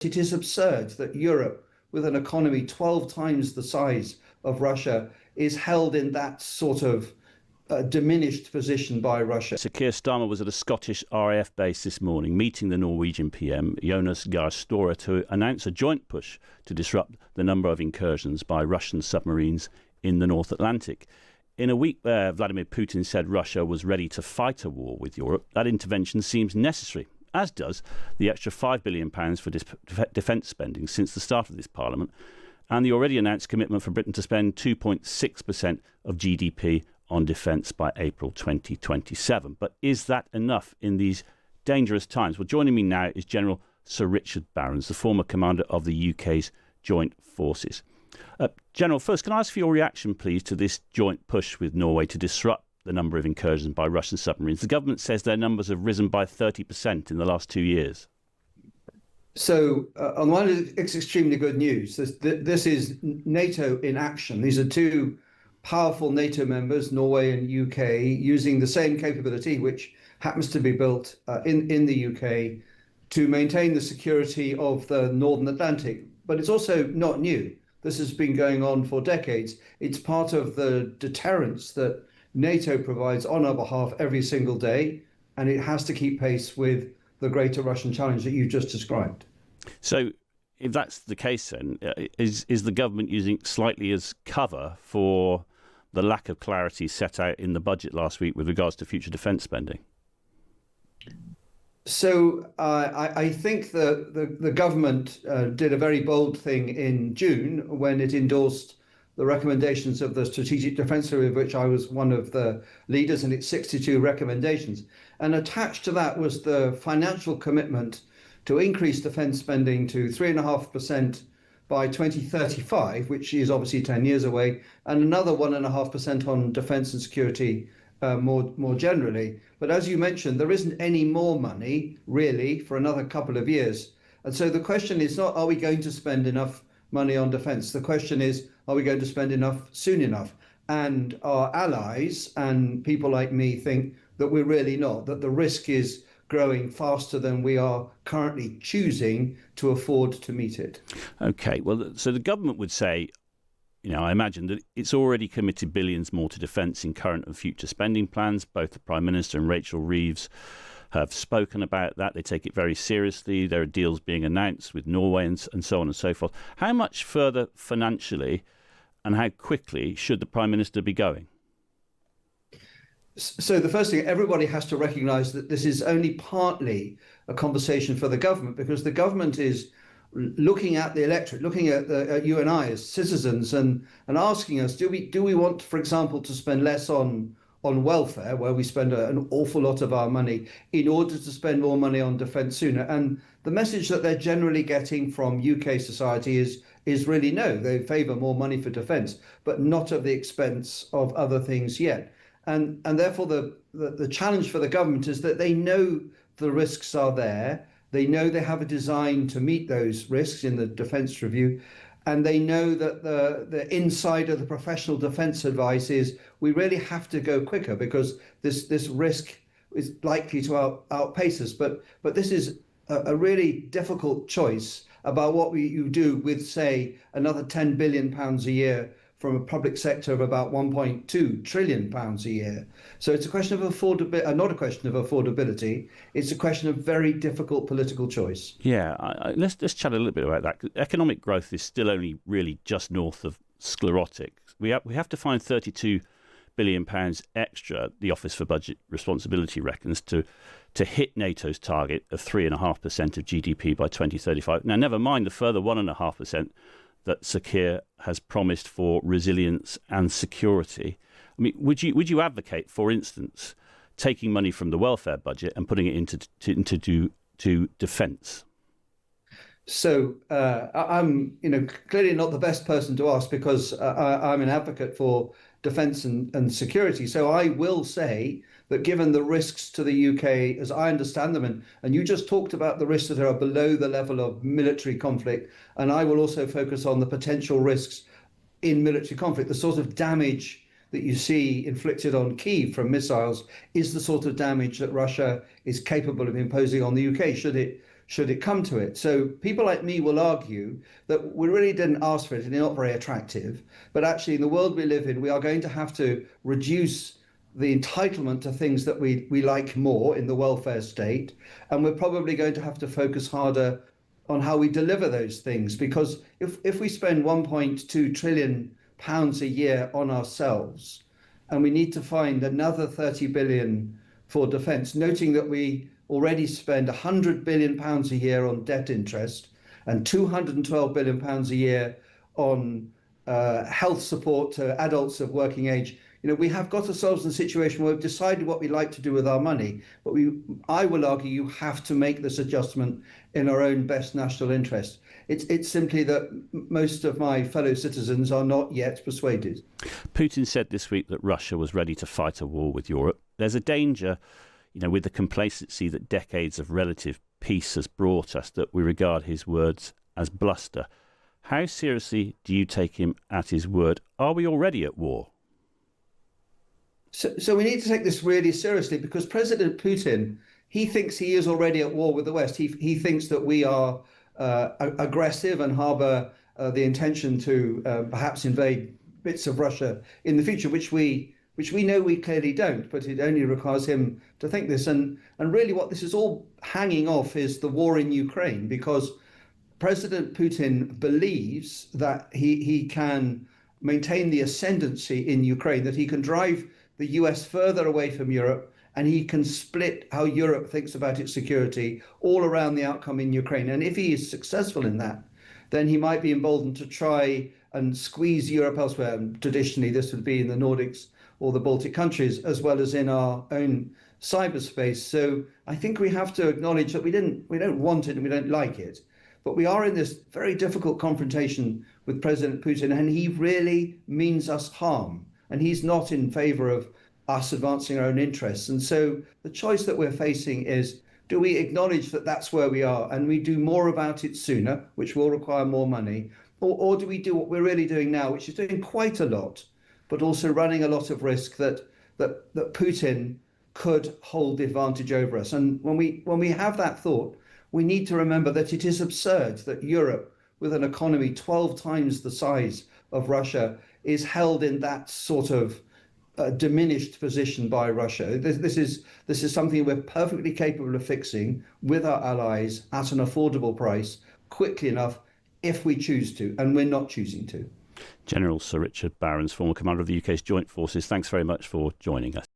It is absurd that Europe, with an economy 12 times the size of Russia, is held in that sort of diminished position by Russia. Sir Keir Starmer was at a Scottish RAF base this morning, meeting the Norwegian PM, Jonas Gahr Støre, to announce a joint push to disrupt the number of incursions by Russian submarines in the North Atlantic. In a week where Vladimir Putin said Russia was ready to fight a war with Europe, that intervention seems necessary, as does the extra £5 billion for defence spending since the start of this Parliament, and the already announced commitment for Britain to spend 2.6% of GDP on defence by April 2027. But is that enough in these dangerous times? Well, joining me now is General Sir Richard Barrons, the former commander of the UK's Joint Forces. General, first, can I ask for your reaction, please, to this joint push with Norway to disrupt the number of incursions by Russian submarines? The government says their numbers have risen by 30% in the last 2 years. So, on one hand, it's extremely good news. This is NATO in action. These are two powerful NATO members, Norway and UK, using the same capability, which happens to be built in the UK, to maintain the security of the Northern Atlantic. But it's also not new. This has been going on for decades. It's part of the deterrence that NATO provides on our behalf every single day, and it has to keep pace with the greater Russian challenge that you just described. So if that's the case, then, is the government using it slightly as cover for the lack of clarity set out in the budget last week with regards to future defence spending? So I think the government did a very bold thing in June when it endorsed the recommendations of the Strategic Defence Review, of which I was one of the leaders, and its 62 recommendations. And attached to that was the financial commitment to increase defence spending to 3.5% by 2035, which is obviously 10 years away, and another 1.5% on defence and security more generally. But as you mentioned, there isn't any more money really for another couple of years. And so the question is not, are we going to spend enough money on defence? The question is, are we going to spend enough soon enough? And our allies and people like me think that we're really not, that the risk is growing faster than we are currently choosing to afford to meet it. OK, well, so the government would say, I imagine that it's already committed billions more to defence in current and future spending plans. Both the Prime Minister and Rachel Reeves have spoken about that. They take it very seriously. There are deals being announced with Norway and so on and so forth. How much further financially and how quickly should the Prime Minister be going? So the first thing, everybody has to recognise that this is only partly a conversation for the government, because the government is looking at the electorate, looking at you and I as citizens, and asking us, do we want, for example, to spend less on welfare, where we spend an awful lot of our money, in order to spend more money on defence sooner? And the message that they're generally getting from UK society is really no. They favour more money for defence, but not at the expense of other things yet. And therefore the challenge for the government is that they know the risks are there. They know they have a design to meet those risks in the defence review. And they know that the inside of the professional defence advice is we really have to go quicker because this risk is likely to outpace us. But this is a really difficult choice about what you do with, say, another £10 billion a year from a public sector of about £1.2 trillion a year. So it's a question of affordability, not a question of affordability. It's a question of very difficult political choice. Yeah, let's chat a little bit about that. Economic growth is still only really just north of sclerotic. We have to find £32 billion extra, the Office for Budget Responsibility reckons, to hit NATO's target of 3.5% of GDP by 2035. Now, never mind the further 1.5% that Sir Keir has promised for resilience and security. I mean, would you advocate, for instance, taking money from the welfare budget and putting it into defence? So I'm clearly not the best person to ask, because I'm an advocate for defence and security. So I will say that given the risks to the UK, as I understand them, and you just talked about the risks that are below the level of military conflict, and I will also focus on the potential risks in military conflict. The sort of damage that you see inflicted on Kyiv from missiles is the sort of damage that Russia is capable of imposing on the UK should should it come to it. So people like me will argue that we really didn't ask for it and it's not very attractive. But actually, in the world we live in, we are going to have to reduce the entitlement to things that we like more in the welfare state. And we're probably going to have to focus harder on how we deliver those things. Because if we spend 1.2 trillion pounds a year on ourselves, and we need to find another 30 billion for defence, noting that we already spend 100 billion pounds a year on debt interest and 212 billion pounds a year on health support to adults of working age. We have got ourselves in a situation where we've decided what we like to do with our money, but I will argue you have to make this adjustment in our own best national interest. It's simply that most of my fellow citizens are not yet persuaded. Putin said this week that Russia was ready to fight a war with Europe. There's a danger, with the complacency that decades of relative peace has brought us, that we regard his words as bluster. How seriously do you take him at his word? Are we already at war? So we need to take this really seriously, because President Putin, he thinks he is already at war with the West. He thinks that we are aggressive and harbour the intention to perhaps invade bits of Russia in the future, which we know we clearly don't, but it only requires him to think this. And really what this is all hanging off is the war in Ukraine, because President Putin believes that he can maintain the ascendancy in Ukraine, that he can drive the US further away from Europe, and he can split how Europe thinks about its security all around the outcome in Ukraine. And if he is successful in that, then he might be emboldened to try and squeeze Europe elsewhere. And traditionally, this would be in the Nordics or the Baltic countries, as well as in our own cyberspace. So I think we have to acknowledge that we don't want it and we don't like it, but we are in this very difficult confrontation with President Putin, and he really means us harm. And he's not in favour of us advancing our own interests. And so the choice that we're facing is, do we acknowledge that that's where we are and we do more about it sooner, which will require more money, or do we do what we're really doing now, which is doing quite a lot, but also running a lot of risk that Putin could hold the advantage over us? And when we have that thought, we need to remember that it is absurd that Europe, with an economy 12 times the size of Russia, is held in that sort of diminished position by Russia. This is something we're perfectly capable of fixing with our allies at an affordable price, quickly enough, if we choose to, and we're not choosing to. General Sir Richard Barrons, former commander of the UK's Joint Forces, thanks very much for joining us.